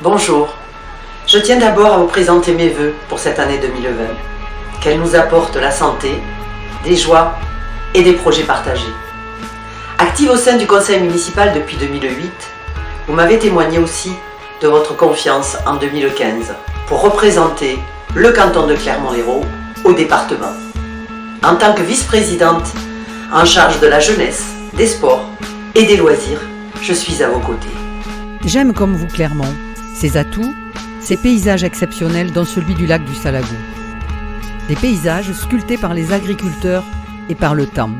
Bonjour, je tiens d'abord à vous présenter mes vœux pour cette année 2020. Qu'elle nous apporte la santé, des joies et des projets partagés. Active au sein du conseil municipal depuis 2008, vous m'avez témoigné aussi de votre confiance en 2015 pour représenter le canton de Clermont-Lérault au département. En tant que vice-présidente en charge de la jeunesse, des sports et des loisirs, je suis à vos côtés. J'aime comme vous Clermont, ses atouts, ses paysages exceptionnels dont celui du lac du Salagou. Des paysages sculptés par les agriculteurs et par le temps.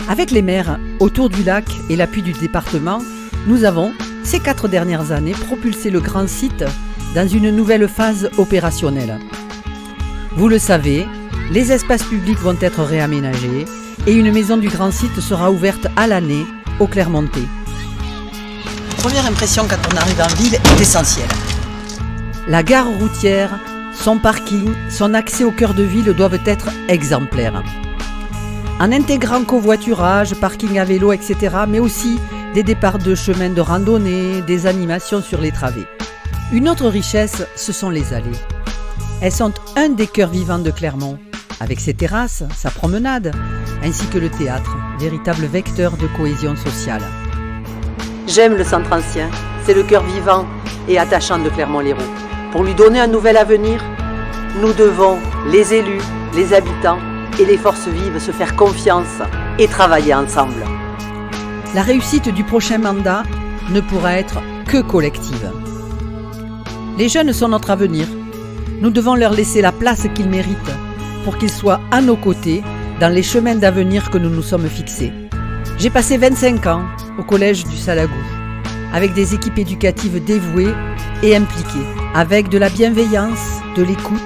Avec les maires autour du lac et l'appui du département, nous avons, ces 4 dernières années, propulsé le grand site dans une nouvelle phase opérationnelle. Vous le savez, les espaces publics vont être réaménagés et une maison du grand site sera ouverte à l'année au Clermontais. Première impression quand on arrive en ville est essentielle. La gare routière, son parking, son accès au cœur de ville doivent être exemplaires. En intégrant covoiturage, parking à vélo, etc., mais aussi des départs de chemins de randonnée, des animations sur les travées. Une autre richesse, ce sont les allées. Elles sont un des cœurs vivants de Clermont, avec ses terrasses, sa promenade, ainsi que le théâtre, véritable vecteur de cohésion sociale. J'aime le centre ancien, c'est le cœur vivant et attachant de Clermont-Lérault. Pour lui donner un nouvel avenir, nous devons, les élus, les habitants et les forces vives, se faire confiance et travailler ensemble. La réussite du prochain mandat ne pourra être que collective. Les jeunes sont notre avenir. Nous devons leur laisser la place qu'ils méritent pour qu'ils soient à nos côtés dans les chemins d'avenir que nous nous sommes fixés. J'ai passé 25 ans au collège du Salagou, avec des équipes éducatives dévouées et impliquées, avec de la bienveillance, de l'écoute,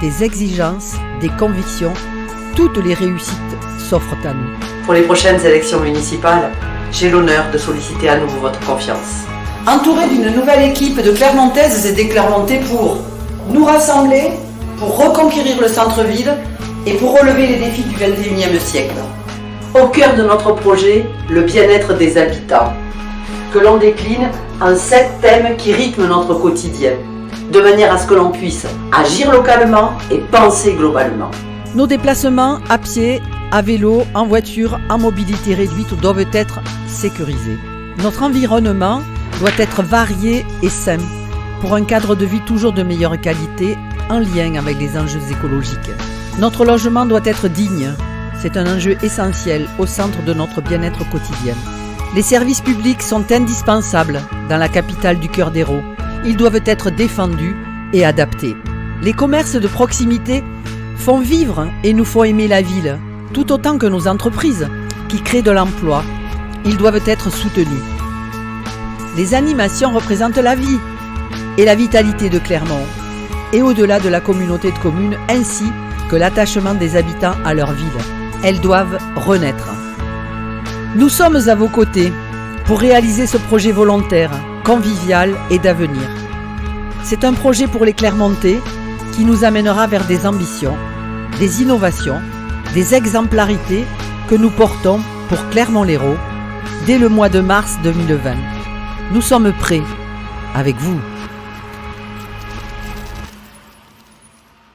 des exigences, des convictions. Toutes les réussites s'offrent à nous. Pour les prochaines élections municipales, j'ai l'honneur de solliciter à nouveau votre confiance. Entouré d'une nouvelle équipe de Clermontaises et des Clermontais pour nous rassembler, pour reconquérir le centre-ville et pour relever les défis du XXIe siècle. Au cœur de notre projet, le bien-être des habitants, que l'on décline en 7 thèmes qui rythment notre quotidien, de manière à ce que l'on puisse agir localement et penser globalement. Nos déplacements à pied, à vélo, en voiture, en mobilité réduite doivent être sécurisés. Notre environnement doit être varié et sain pour un cadre de vie toujours de meilleure qualité en lien avec les enjeux écologiques. Notre logement doit être digne. C'est un enjeu essentiel au centre de notre bien-être quotidien. Les services publics sont indispensables dans la capitale du cœur d'Hérault. Ils doivent être défendus et adaptés. Les commerces de proximité font vivre et nous font aimer la ville, tout autant que nos entreprises qui créent de l'emploi. Ils doivent être soutenus. Les animations représentent la vie et la vitalité de Clermont, et au-delà de la communauté de communes, ainsi que l'attachement des habitants à leur ville. Elles doivent renaître. Nous sommes à vos côtés pour réaliser ce projet volontaire, convivial et d'avenir. C'est un projet pour les Clermontais qui nous amènera vers des ambitions, des innovations, des exemplarités que nous portons pour Clermont-Lérault dès le mois de mars 2020. Nous sommes prêts avec vous.